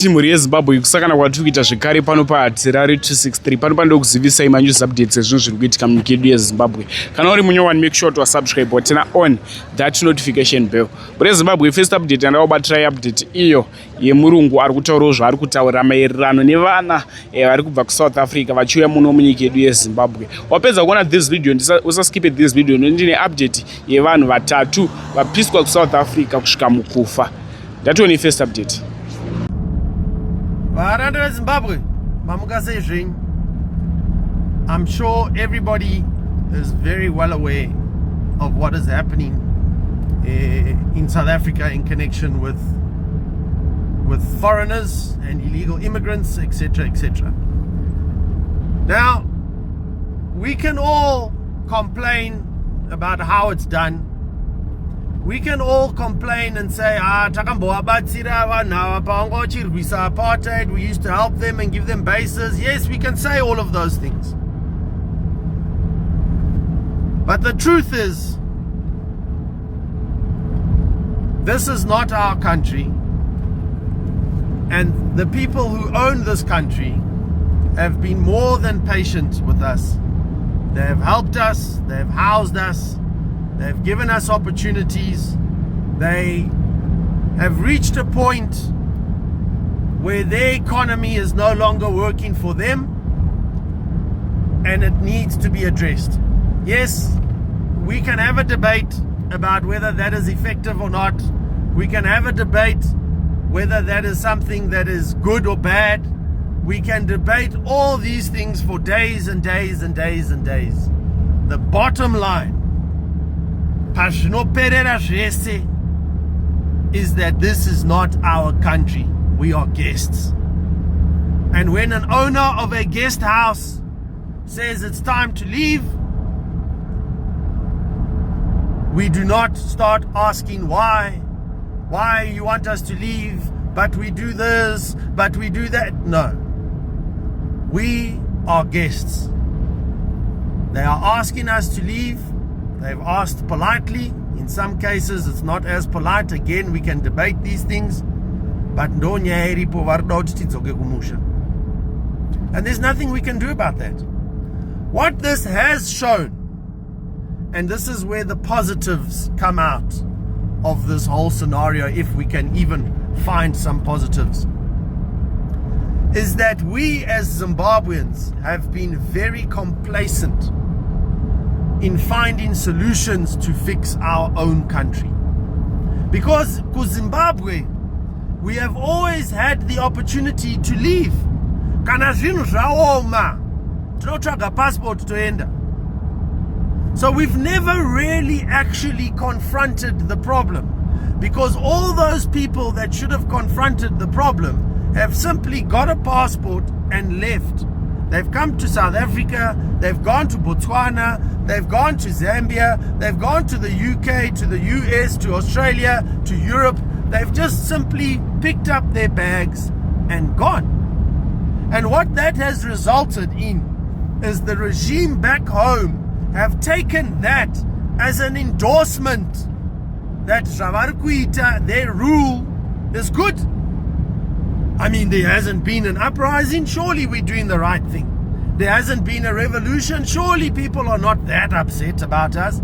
Timuri yeZimbabwe kusakana kwatiri kuita zvekare pano paHatirari 263 pano panoda kuzivisai manews updates ezvinhu zviri kuitika munyika yedu yeZimbabwe. Kana uri munyowani, make sure to subscribe tena on that notification bell. But Zimbabwe first update yandakubatira update iyo yemurungu ari kutaurawo zvaari kutaura maererano nevana vari kubva kuSouth Africa vachiuya muno munyika yedu yeZimbabwe. Wapedza kuona this video usaskip this video ndine update yevanhu vatatu vapiswa kuSouth Africa kusvika mukufa. Ndatione first update. Zimbabwe, I'm sure everybody is very well aware of what is happening in South Africa in connection with foreigners and illegal immigrants, etc., etc. Now, we can all complain about how it's done. We can all complain and say, apartheid, we used to help them and give them bases. Yes, we can say all of those things. But the truth is, this is not our country. And the people who own this country have been more than patient with us. They have helped us, they have housed us, they've given us opportunities. They have reached a point where their economy is no longer working for them and it needs to be addressed. Yes, we can have a debate about whether that is effective or not. We can have a debate whether that is something that is good or bad. We can debate all these things for days and days and days and days. The bottom line is that this is not our country. We are guests. And when an owner of a guest house says it's time to leave, we do not start asking why you want us to leave, but we do this, but we do that. No. We are guests. They are asking us to leave. They've asked politely. In some cases, it's not as polite. Again, we can debate these things. But and there's nothing we can do about that. What this has shown, and this is where the positives come out of this whole scenario, if we can even find some positives, is that we as Zimbabweans have been very complacent in finding solutions to fix our own country. Because Zimbabwe, we have always had the opportunity to leave. Kana zvinhu zvaoma, tinotsvaga passport toenda. So we've never really actually confronted the problem, because all those people that should have confronted the problem have simply got a passport and left. They've come to South Africa, they've gone to Botswana, they've gone to Zambia, they've gone to the UK, to the US, to Australia, to Europe. They've just simply picked up their bags and gone. And what that has resulted in is the regime back home have taken that as an endorsement that Zvavarikuita, their rule, is good. I mean, there hasn't been an uprising, surely we're doing the right thing. There hasn't been a revolution, surely people are not that upset about us.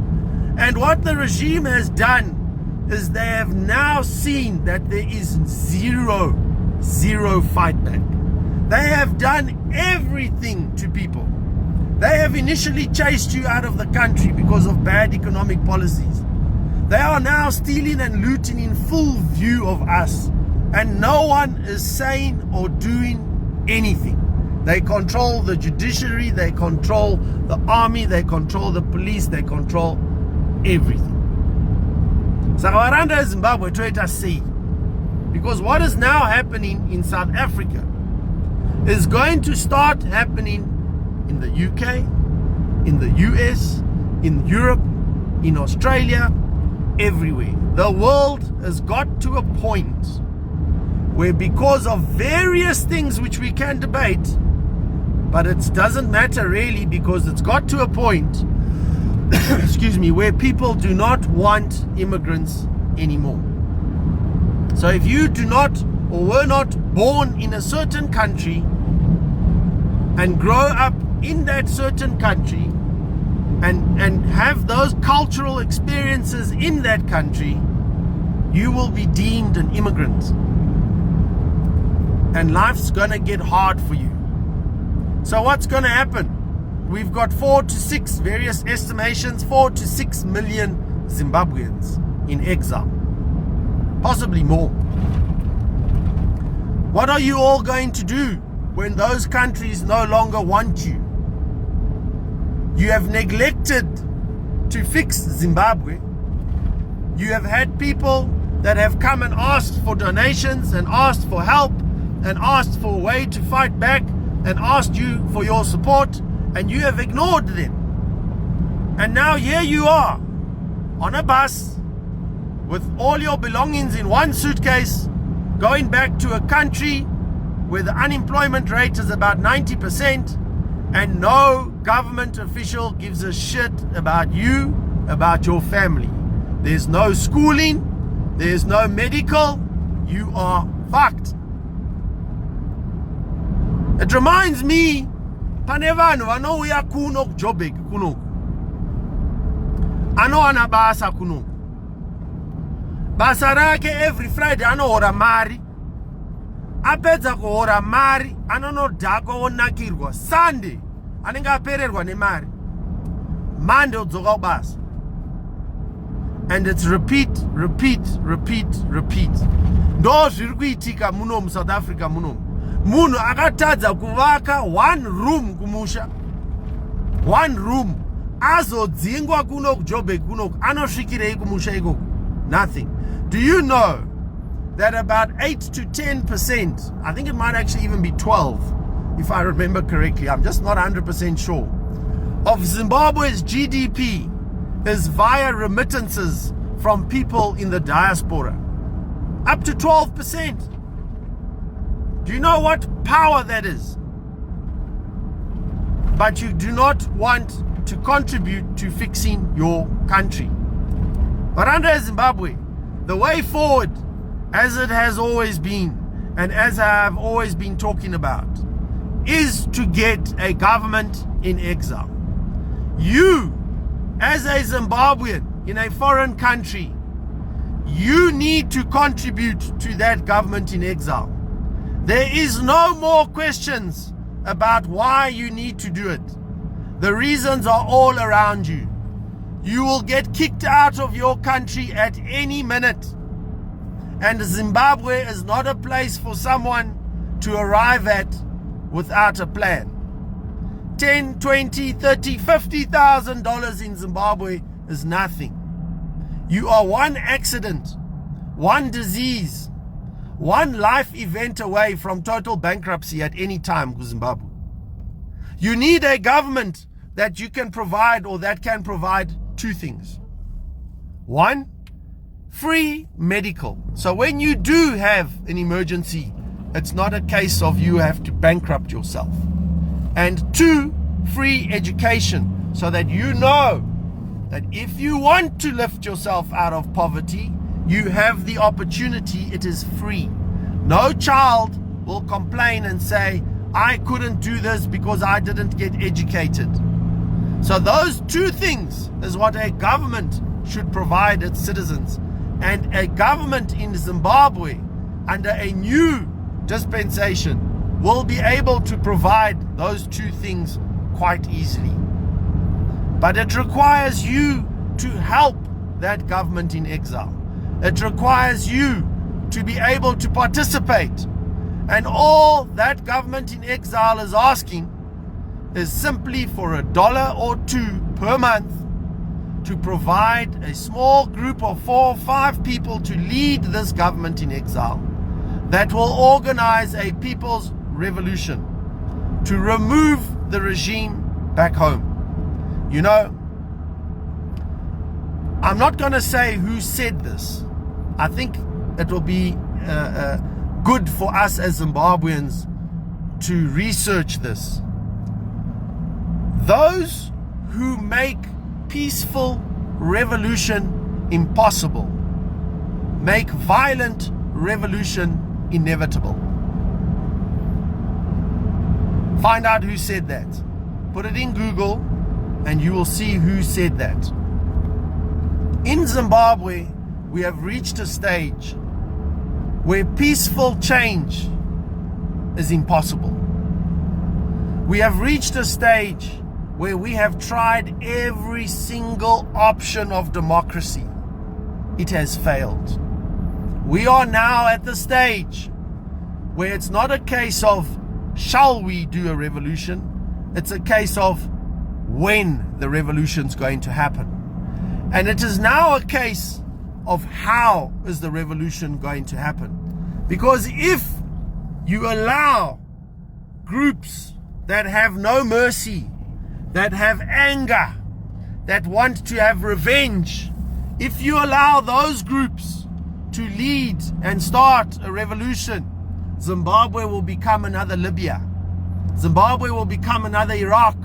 And what the regime has done is they have now seen that there is zero fight back. They have done everything to people. They have initially chased you out of the country because of bad economic policies. They are now stealing and looting in full view of us. And no one is saying or doing anything. They control the judiciary, they control the army, they control the police, they control everything. Sakawaranda Zimbabwe toita see. Because what is now happening in South Africa is going to start happening in the UK, in the US, in Europe, in Australia, everywhere. The world has got to a point where, because of various things which we can debate, but it doesn't matter really, because it's got to a point excuse me, where people do not want immigrants anymore. So if you do not or were not born in a certain country and grow up in that certain country and have those cultural experiences in that country, you will be deemed an immigrant. And life's gonna get hard for you. So what's gonna happen? We've got 4 to 6, various estimations, 4 to 6 million Zimbabweans in exile. Possibly more. What are you all going to do when those countries no longer want you? You have neglected to fix Zimbabwe. You have had people that have come and asked for donations and asked for help and asked for a way to fight back and asked you for your support, and you have ignored them. And now here you are on a bus with all your belongings in one suitcase, going back to a country where the unemployment rate is about 90%, and no government official gives a shit about you, about your family. There's no schooling, there's no medical, you are fucked. It reminds me, pane vanhu vanouya kuno kuJoburg kunoku, anowana basa kunoku. Basa rake every Friday anohora mari, apedza kuhora mari anonodhakwa onakirwa. Sunday anenge apererwa nemari, Monday odzoka kubasa. And it's repeat. Ndo zviri kuitika muno muSouth Africa muno. Munhu akatadza kuvaka one room kumusha, one room, azodzingwa kuno kuJoburg kuno, anosvikirei kumusha ikoko? Nothing. Do you know that about 8 to 10%, I think it might actually even be 12, if I remember correctly, I'm just not 100% sure, of Zimbabwe's GDP is via remittances from people in the diaspora? Up to 12%. Do you know what power that is? But you do not want to contribute to fixing your country. But under Zimbabwe, the way forward, as it has always been, and as I have always been talking about, is to get a government in exile. You, as a Zimbabwean in a foreign country, you need to contribute to that government in exile. There is no more questions about why you need to do it. The reasons are all around you. You will get kicked out of your country at any minute. And Zimbabwe is not a place for someone to arrive at without a plan. $10, $20, $30, $50,000 in Zimbabwe is nothing. You are one accident, one disease, one life event away from total bankruptcy at any time, Zimbabwe. You need a government that you can provide, or that can provide, two things. One, free medical. So when you do have an emergency, it's not a case of you have to bankrupt yourself. And two, free education, so that you know that if you want to lift yourself out of poverty, you have the opportunity. It is free. No child will complain and say, I couldn't do this because I didn't get educated. So those two things is what a government should provide its citizens. And a government in Zimbabwe under a new dispensation will be able to provide those two things quite easily. But it requires you to help that government in exile. It requires you to be able to participate. And all that government in exile is asking is simply for $1 or $2 per month to provide a small group of 4 or 5 people to lead this government in exile that will organize a people's revolution to remove the regime back home. You know, I'm not going to say who said this. I think it will be good for us as Zimbabweans to research this. Those who make peaceful revolution impossible make violent revolution inevitable. Find out who said that. Put it in Google and you will see who said that. In Zimbabwe, we have reached a stage where peaceful change is impossible. We have reached a stage where we have tried every single option of democracy. It has failed. We are now at the stage where it's not a case of shall we do a revolution, it's a case of when the revolution's going to happen. And it is now a case of how is the revolution going to happen. Because if you allow groups that have no mercy, that have anger, that want to have revenge, if you allow those groups to lead and start a revolution, Zimbabwe will become another Libya. Zimbabwe will become another Iraq.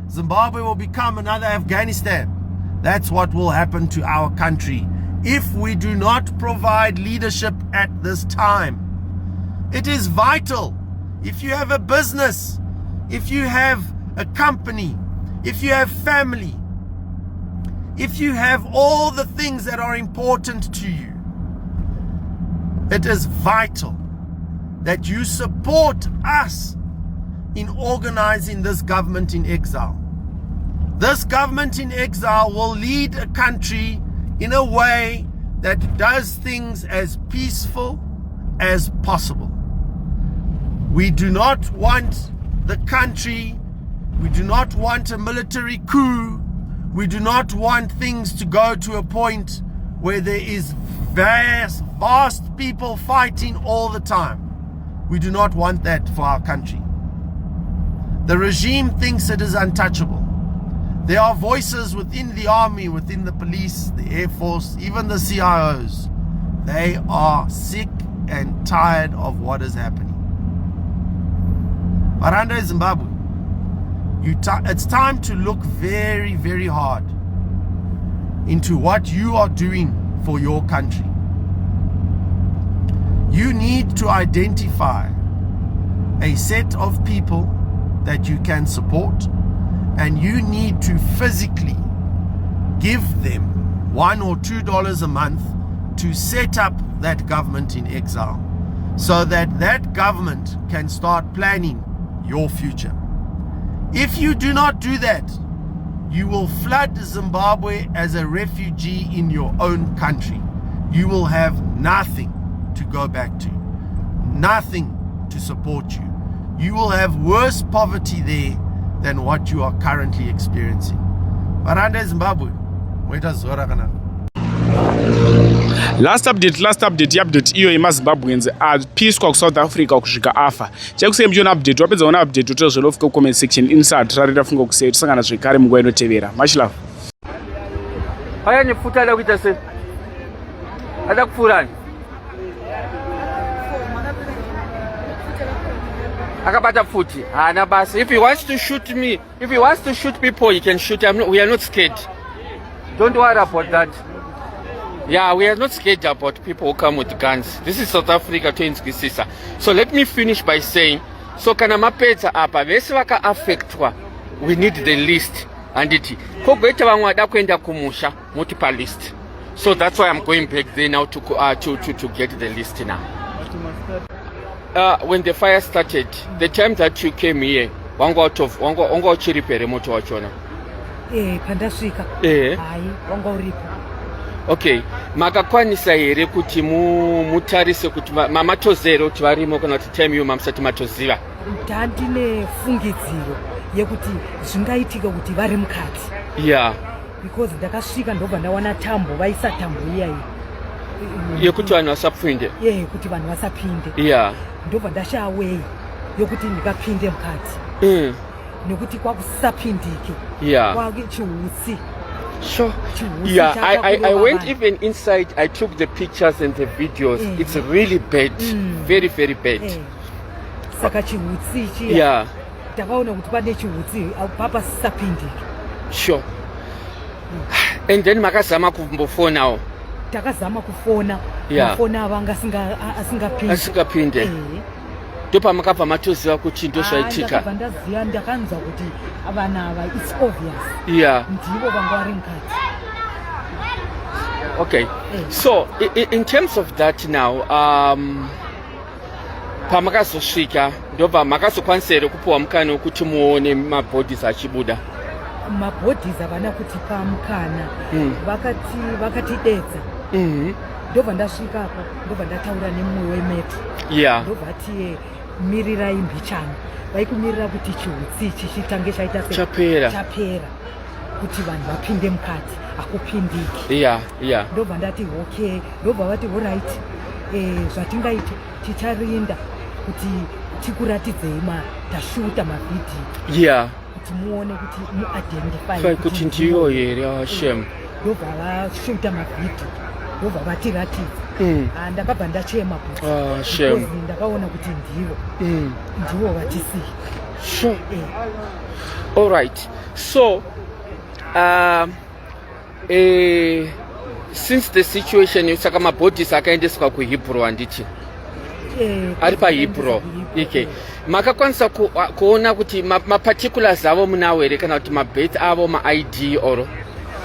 Zimbabwe will become another Afghanistan. That's what will happen to our country if we do not provide leadership at this time. It is vital. If you have a business, if you have a company, if you have family, if you have all the things that are important to you, it is vital that you support us in organizing this government in exile. This government in exile will lead a country in a way that does things as peaceful as possible. We do not want the country, we do not want a military coup, we do not want things to go to a point where there is vast people fighting all the time. We do not want that for our country. The regime thinks it is untouchable. There are voices within the army, within the police, the air force, even the CIOs. They are sick and tired of what is happening. But under Zimbabwe, it's time to look very, very hard into what you are doing for your country. You need to identify a set of people that you can support, and you need to physically give them $1 or $2 a month to set up that government in exile, so that that government can start planning your future. If you do not do that, you will flood Zimbabwe as a refugee in your own country. You will have nothing to go back to, nothing to support you. You will have worse poverty there than what you are currently experiencing. But under Zimbabwe, last update iyo yemazimbabweans apiswa kuSouth Africa kusvika afa. Chakusei muchiona update, wapedza kuona update utozolofika kucomment section inside rarira funga kusei tisangana zvekare munguva inotevera. Much love. Haya ni futa ala kuita se. Ada kufurani. Akabata futi. Hana basi. If he wants to shoot me, if he wants to shoot people, he can shoot. We are not scared. Don't worry about that. Yeah, we are not scared about people who come with guns. This is South Africa to inskisisa. So let me finish by saying, so kana mapedza apa vese vaka affectwa, we need the list. And it kogoita vamwe vada kuenda kumusha muti pa list. So that's why I'm going back there now to get the list now. When the fire started, the time that you came here, wanga uchiripere moto wachona. Pandasvika. Hai, wanga uripo. Okay, makakwanisa here kuti mutarise kuti mamatozero kuti varimo kana kuti time yo mamsati matoziva. Ndandine fungidziro yekuti zvingaitika kuti vari mukati. Yeah. Because ndakasvika ndobva ndawana tambo, vaisa tambo iyayi. Yekuti vanhu vasapinde. Kuti vanhu vasapinde. Yeah. Ndobva ndashaway yokuti ndikapinde mukati. Nekuti kwakusapindike. Yeah. Kwachiutsi. Sure. Yeah, I went even inside. I took the pictures and the videos. It's really bad. Very, very bad. Saka chiutsi chi. Yeah. Takaona kuti pane chiutsi papa sapindike. Sure. And then makazama kumbofona. Takazama kufona. Yeah. Mafona avanga asingapinde. Asingapinde. ndopamakabva matoziva kuti ndozvaitika. Ndakabva ndaziva ndakanzwa kuti vana ava it's obvious. Yeah. Ndivo vanga vari mukati. Okay. So in terms of that now, pamakazosvika ndobva makazokwanisa here kupiwa mukana wekuti muone mabhodhisi achibuda? Mabhodhisi havana kutipa mukana. Vakatidedza. Ndobva ndasvikapo ndobva ndataura nemumwe wemetro. Yeah. Ndobva ati mirirai mbichana. Vaikumirira kuti chihutsi ichi chitange chaita chapera kuti vanhu vapinde mukati akupindiki. Yeah. Ndobva ndati okay, ndobva vati alright, zvatingaita ticharinda kuti tikuratidzei tashuta mavhidhiyo. Yeah. Kuti muone kuti muidentify kuti ndiyo here shem. Ndobva vashuta mavhidhiyo ndobva vatiratidza. Ndakabva ndachema kuti ndakaona kuti ndivo vatisiya. Sure. All right. So since the situation saka mabhodhisi akaendeswa kuHebrew handiti ari paHebrew. Okay. Makakwanisa kuona kuti maparticulars avo munawo here kana kuti mabirth avo maID or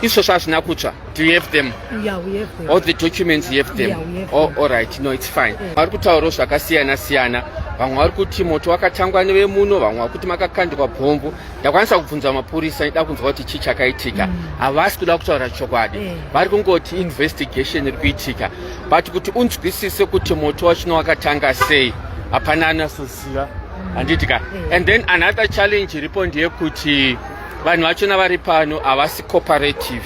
izvozvo hazvina kutsva? Do you have them? Yeah, we have them. All the documents you have them? Yeah, we have them. All right, no, it's fine. Vari kutaurawo zvakasiyana-siyana. Vamwe vari kuti moto wakatangwa nevemuno, vamwe vari kuti makakandikwa bhombu. Ndakwanisa kubvunza mapurisa ndida kunzwa kuti chii chakaitika. Havasi kuda kutaura chokwadi. Vari kungoti investigation iri kuitika. But kuti unzwisise kuti moto wacho wakatanga sei, hapana anasoziva. Handitika. And then another challenge iripo ndeyekuti vanhu vachona vari pano havasi cooperative.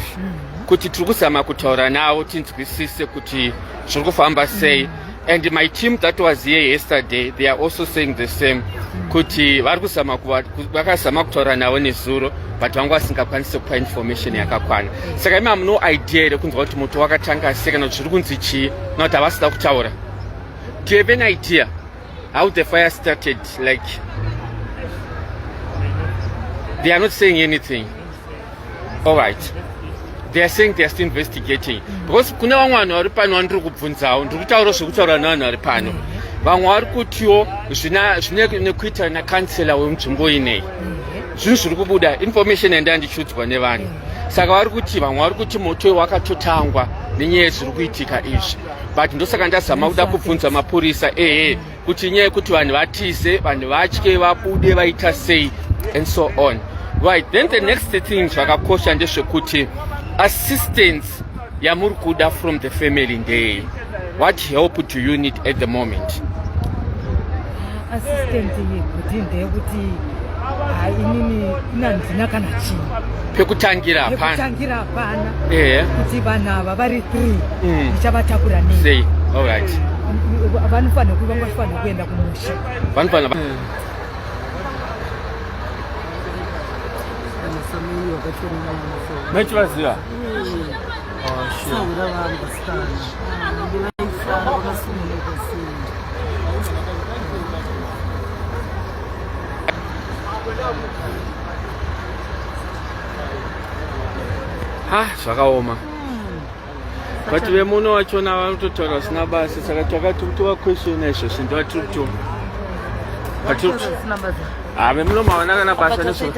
Kuti tiri kuzama kutaura navo tinzwisise kuti zviri kufamba sei. And my team that was here yesterday, they are also saying the same. Kuti vari kuzama vakazama kutaura navo nezuro, but vanga vasingakwanisi kupa information yakakwana. Saka imi hamu no idea here kunzwa kuti moto wakatanga sei kana kuti zviri kunzi chii, nokuti havasida kutaura. Do you have an idea how the fire started? Like, they are not saying anything. All right. They are saying they are still investigating. Because kuna vamwe vanhu vari pano vandiri kubvunzawo, ndiri kutaura zvekutaura nevanhu vari pano. Vamwe vari kutiwo zvine nekuita nakansela wemunzvimbo inei. Zvinhu zviri kubuda, information yandanga ndichiudzwa nevanhu. Saka vari kuti vamwe vari kuti moto wakatotangwa nenyaya yezviri kuitika izvi. But ndosaka ndazama kuda kubvunza mapurisa kuti nyaya yekuti vanhu vatize, vanhu vatye, vabude, vaita sei, and so on. Right, then the next thing zvakakosha ndezvekuti assistance yamuri kuda from the family ndei. What help do you need at the moment? Assistance yekuti ndeyekuti inini inandina kana chini. Pekutangira hapana. Pekutangira hapana. Kuti vanhu ava vari 3 ndichavatakura nei. Sei. All right. Vanofanira kuenda kumusha. Vanofanira Mechivaziva? Zvakaoma. But vemuno vachona vanototaura zvisina basa, saka takati kuti vakweshona izvozvo ndovatiri kutoona. Vemuno mavana kana basa nezvo.